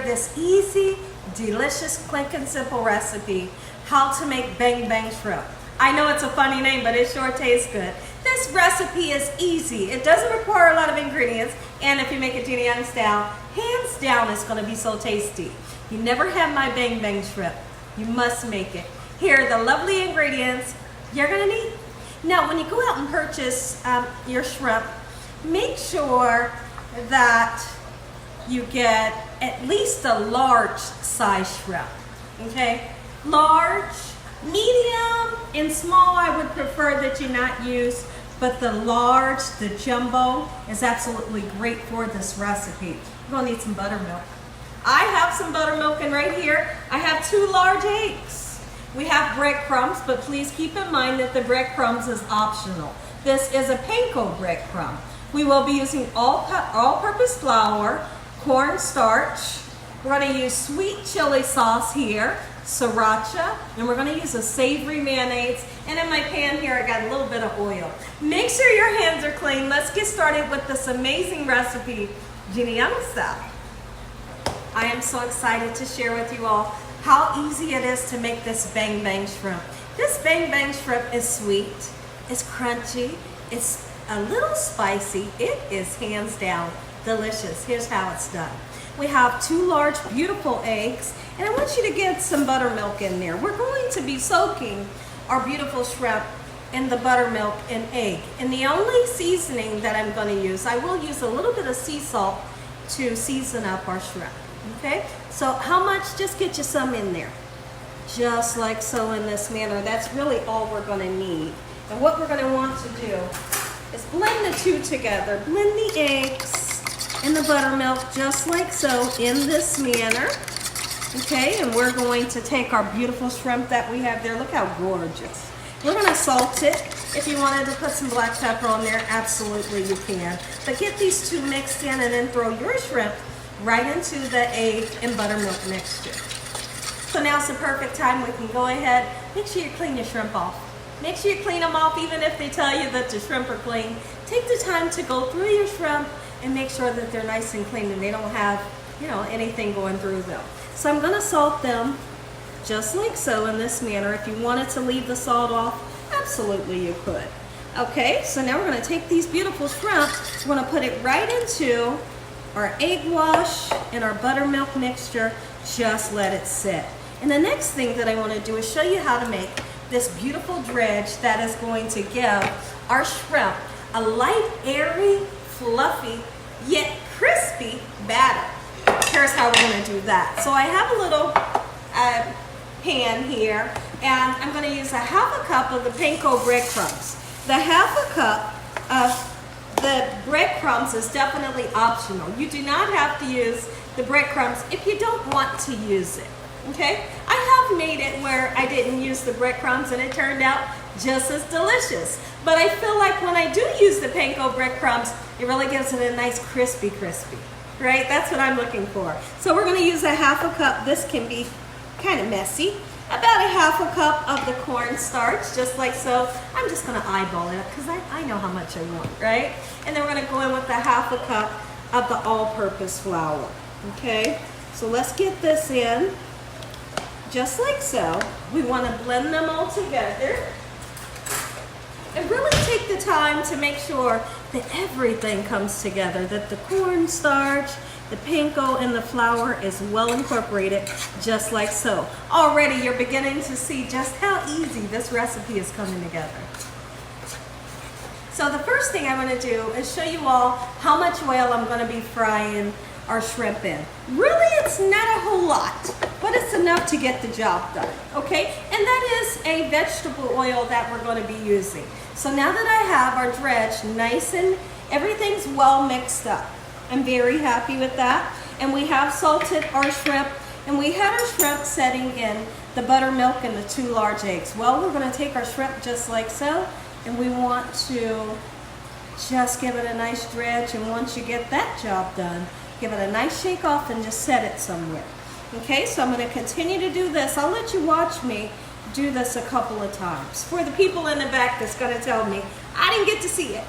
this easy, delicious, quick and simple recipe, how to make bang bang shrimp. I know it's a funny name, but it sure tastes good. This recipe is easy. It doesn't require a lot of ingredients, and if you make it Gina Young style, hands down it's gonna be so tasty. You never had my bang bang shrimp, you must make it. Here are the lovely ingredients you're gonna need. Now, when you go out and purchase your shrimp, make sure that you get at least a large size shrimp, okay? Large, medium, and small I would prefer that you not use, but the large, the jumbo, is absolutely great for this recipe. You're gonna need some buttermilk. I have some buttermilk in right here. I have 2 large eggs. We have breadcrumbs, but please keep in mind that the breadcrumbs is optional. This is a panko breadcrumb. We will be using all-purpose flour, cornstarch. We're going to use sweet chili sauce here, sriracha, and we're going to use a savory mayonnaise. And in my pan here, I got a little bit of oil. Make sure your hands are clean. Let's get started with this amazing recipe, Gina Young style. I am so excited to share with you all how easy it is to make this bang bang shrimp. This bang bang shrimp is sweet, it's crunchy, it's a little spicy. It is hands down delicious. Here's how it's done. We have 2 large beautiful eggs, and I want you to get some buttermilk in there. We're going to be soaking our beautiful shrimp in the buttermilk and egg. And the only seasoning that I'm going to use, I will use a little bit of sea salt to season up our shrimp. Okay, so how much? Just get you some in there. Just like so, in this manner. That's really all we're going to need. And what we're going to want to do is blend the 2 together. Blend the eggs and the buttermilk just like so, in this manner. Okay, and we're going to take our beautiful shrimp that we have there. Look how gorgeous. We're going to salt it. If you wanted to put some black pepper on there, absolutely you can. But get these 2 mixed in and then throw your shrimp right into the egg and buttermilk mixture. So now's the perfect time. We can go ahead, make sure you clean your shrimp off. Make sure you clean them off, even if they tell you that the shrimp are clean. Take the time to go through your shrimp and make sure that they're nice and clean and they don't have, anything going through them. So I'm gonna salt them just like so, in this manner. If you wanted to leave the salt off, absolutely you could. Okay, so now we're gonna take these beautiful shrimp, we're gonna put it right into our egg wash and our buttermilk mixture. Just let it sit. And the next thing that I want to do is show you how to make this beautiful dredge that is going to give our shrimp a light, airy, fluffy, yet crispy batter. Here's how we're going to do that. So I have a little pan here, and I'm going to use a ½ cup of the panko breadcrumbs. The ½ cup of the breadcrumbs is definitely optional. You do not have to use the breadcrumbs if you don't want to use it, okay? I have made it where I didn't use the breadcrumbs and it turned out just as delicious. But I feel like when I do use the panko breadcrumbs, it really gives it a nice crispy, right? That's what I'm looking for. So we're gonna use a ½ cup. This can be kind of messy. About a ½ cup of the cornstarch, just like so. I'm just gonna eyeball it because I know how much I want, right? And then we're gonna go in with the ½ cup of the all-purpose flour, okay? So let's get this in, just like so. We wanna blend them all together. And really take the time to make sure that everything comes together, that the cornstarch, the panko, and the flour is well incorporated, just like so. Already you're beginning to see just how easy this recipe is coming together. So the first thing I'm going to do is show you all how much oil I'm going to be frying our shrimp in. Really, it's not a whole lot, but it's enough to get the job done, okay? And that is a vegetable oil that we're going to be using. So now that I have our dredge nice and everything's well mixed up, I'm very happy with that. And we have salted our shrimp, and we had our shrimp setting in the buttermilk and the 2 large eggs. Well, we're going to take our shrimp just like so, and we want to just give it a nice dredge. And once you get that job done, give it a nice shake off and just set it somewhere. Okay, so I'm going to continue to do this. I'll let you watch me do this a couple of times. For the people in the back that's going to tell me, I didn't get to see it.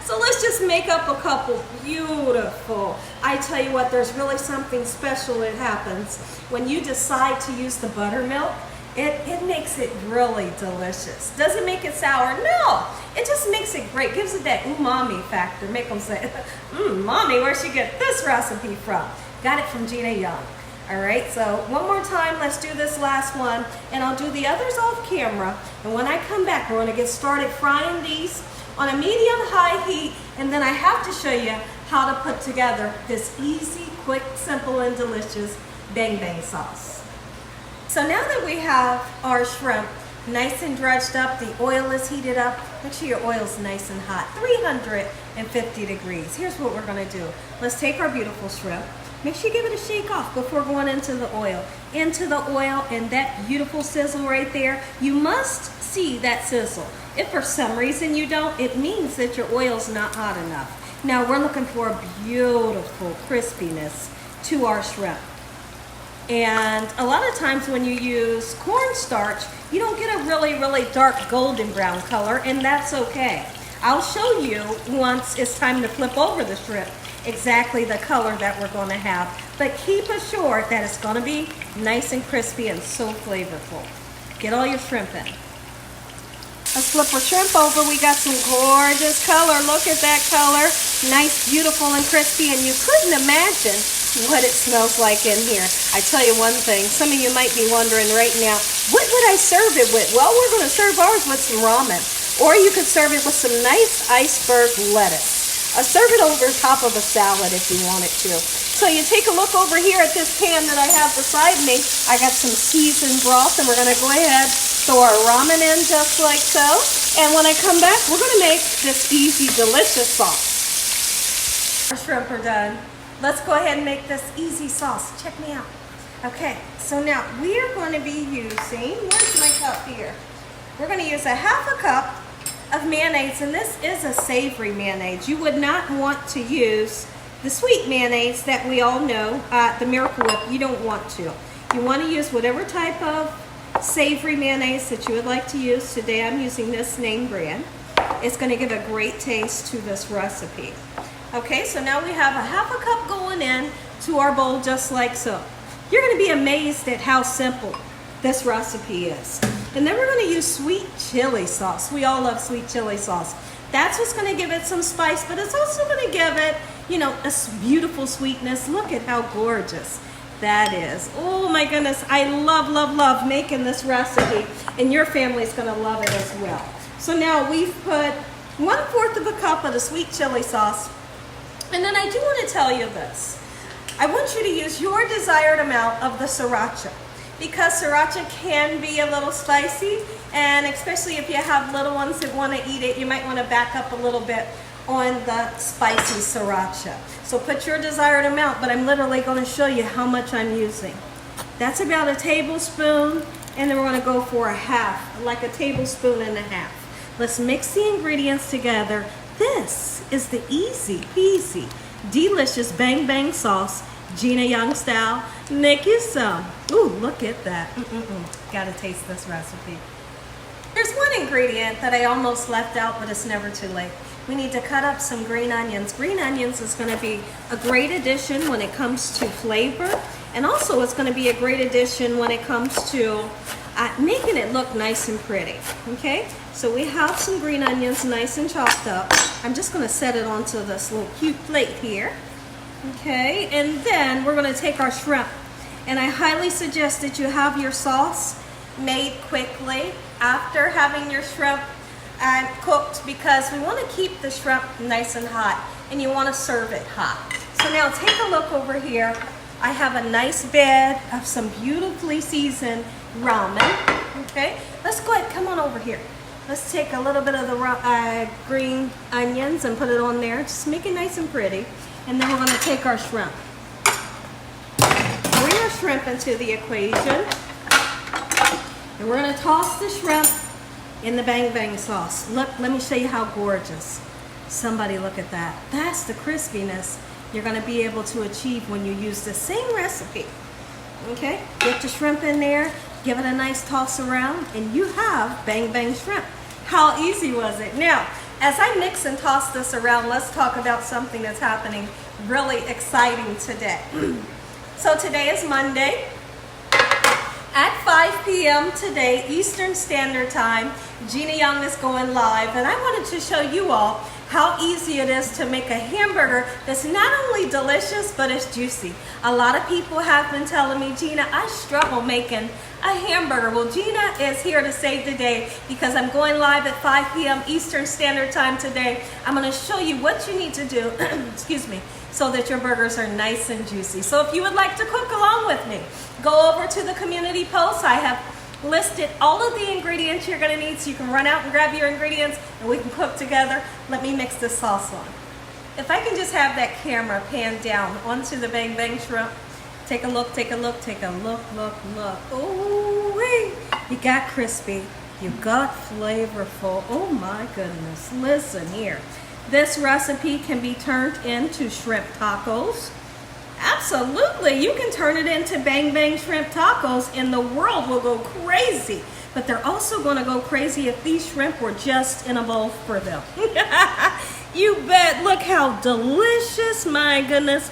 So let's just make up a couple. Beautiful. I tell you what, there's really something special that happens when you decide to use the buttermilk. It makes it really delicious. Does it make it sour? No. It just makes it great. Gives it that umami factor. Make them say, Mommy, where'd she get this recipe from? Got it from Gina Young. All right, so one more time, let's do this last one, and I'll do the others off camera. And when I come back, we're gonna get started frying these on a medium-high heat, and then I have to show you how to put together this easy, quick, simple, and delicious bang bang sauce. So now that we have our shrimp nice and dredged up, the oil is heated up. Make sure your oil's nice and hot, 350 degrees. Here's what we're gonna do. Let's take our beautiful shrimp. Make sure you give it a shake off before going into the oil. Into the oil, and that beautiful sizzle right there. You must see that sizzle. If for some reason you don't, it means that your oil's not hot enough. Now we're looking for a beautiful crispiness to our shrimp. And a lot of times when you use cornstarch, you don't get a really dark golden brown color, and that's okay. I'll show you once it's time to flip over the shrimp exactly the color that we're going to have. But keep assured that it's going to be nice and crispy and so flavorful. Get all your shrimp in. Let's flip our shrimp over. We got some gorgeous color. Look at that color. Nice, beautiful, and crispy. And you couldn't imagine what it smells like in here. I tell you one thing. Some of you might be wondering right now, what would I serve it with? Well, we're going to serve ours with some ramen. Or you could serve it with some nice iceberg lettuce. Serve it over top of a salad if you wanted to. So you take a look over here at this pan that I have beside me. I got some seasoned broth, and we're going to go ahead, throw our ramen in just like so. And when I come back, we're going to make this easy, delicious sauce. Our shrimp are done. Let's go ahead and make this easy sauce. Check me out. Okay, so now we are going to be using, where's my cup here? We're going to use a half a cup of mayonnaise, and this is a savory mayonnaise. You would not want to use the sweet mayonnaise that we all know, the Miracle Whip. You don't want to. You want to use whatever type of savory mayonnaise that you would like to use. Today I'm using this name brand. It's going to give a great taste to this recipe. Okay, so now we have a half a cup going in to our bowl just like so. You're going to be amazed at how simple this recipe is. And then we're going to use sweet chili sauce. We all love sweet chili sauce. That's what's going to give it some spice, but it's also going to give it, you know, a beautiful sweetness. Look at how gorgeous that is. Oh my goodness, I love making this recipe, and your family's going to love it as well. So now we've put 1/4 of a cup of the sweet chili sauce, and then I do want to tell you this. I want you to use your desired amount of the sriracha, because sriracha can be a little spicy, and especially if you have little ones that want to eat it, you might want to back up a little bit on the spicy sriracha. So put your desired amount, but I'm literally going to show you how much I'm using. That's about a tablespoon, and then we're going to go for a half, like a tablespoon and a half. Let's mix the ingredients together. This is the easy peasy, delicious bang bang sauce, Gina Young style. Make you some. Ooh, look at that. Gotta taste this recipe. There's one ingredient that I almost left out, but it's never too late. We need to cut up some green onions. Green onions is going to be a great addition when it comes to flavor, and also it's going to be a great addition when it comes to making it look nice and pretty. Okay, so we have some green onions nice and chopped up. I'm just going to set it onto this little cute plate here. Okay, and then we're going to take our shrimp, and I highly suggest that you have your sauce made quickly after having your shrimp cooked, because we want to keep the shrimp nice and hot, and you want to serve it hot. So now take a look over here. I have a nice bed of some beautifully seasoned ramen. Okay, let's go ahead, come on over here. Let's take a little bit of the green onions and put it on there. Just make it nice and pretty. And then we're going to take our shrimp. Bring our shrimp into the equation. And we're going to toss the shrimp in the bang bang sauce. Look, let me show you how gorgeous. Somebody look at that. That's the crispiness you're going to be able to achieve when you use the same recipe. Okay, get your shrimp in there, give it a nice toss around, and you have bang bang shrimp. How easy was it? Now, as I mix and toss this around, let's talk about something that's happening really exciting today. So today is Monday. At 5 p.m. today, Eastern Standard Time, Gina Young is going live, and I wanted to show you all how easy it is to make a hamburger that's not only delicious, but it's juicy. A lot of people have been telling me, Gina, I struggle making a hamburger. Well, Gina is here to save the day because I'm going live at 5 p.m. Eastern Standard Time today. I'm going to show you what you need to do, excuse me, so that your burgers are nice and juicy. So if you would like to cook along with me, go over to the community post. I have listed all of the ingredients you're going to need so you can run out and grab your ingredients and we can cook together. Let me mix this sauce on. If I can just have that camera pan down onto the Bang Bang Shrimp. Take a look, take a look, take a look, look. Ooh-wee. You got crispy. You got flavorful. Oh my goodness. Listen here. This recipe can be turned into shrimp tacos. Absolutely, you can turn it into Bang Bang Shrimp tacos and the world will go crazy. But they're also going to go crazy if these shrimp were just in a bowl for them. You bet. Look how delicious, my goodness.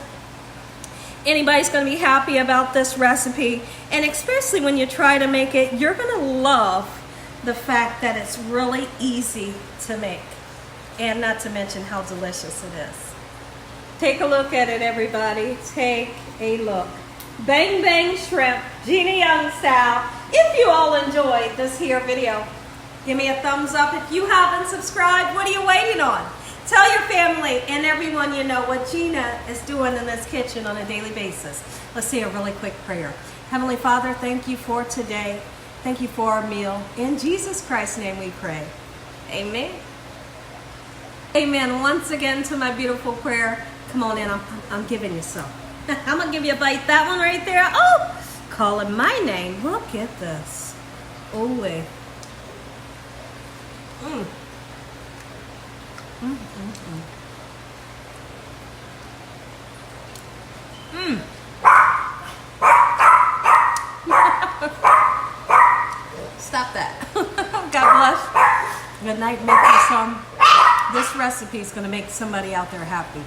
Anybody's going to be happy about this recipe. And especially when you try to make it, you're going to love the fact that it's really easy to make. And not to mention how delicious it is. Take a look at it, everybody. Take a look. Bang Bang Shrimp, Gina Young style. If you all enjoyed this here video, give me a thumbs up. If you haven't subscribed, what are you waiting on? Tell your family and everyone you know what Gina is doing in this kitchen on a daily basis. Let's say a really quick prayer. Heavenly Father, thank you for today. Thank you for our meal. In Jesus Christ's name we pray. Amen. Amen. Once again to my beautiful prayer. Come on in, I'm giving you some. I'm gonna give you a bite. That one right there. Oh, calling my name. Look at this. Oh wait. Mm. Mm, mm, mm. Mm. Stop that. God bless. Good night. Make you some. This recipe is going to make somebody out there happy.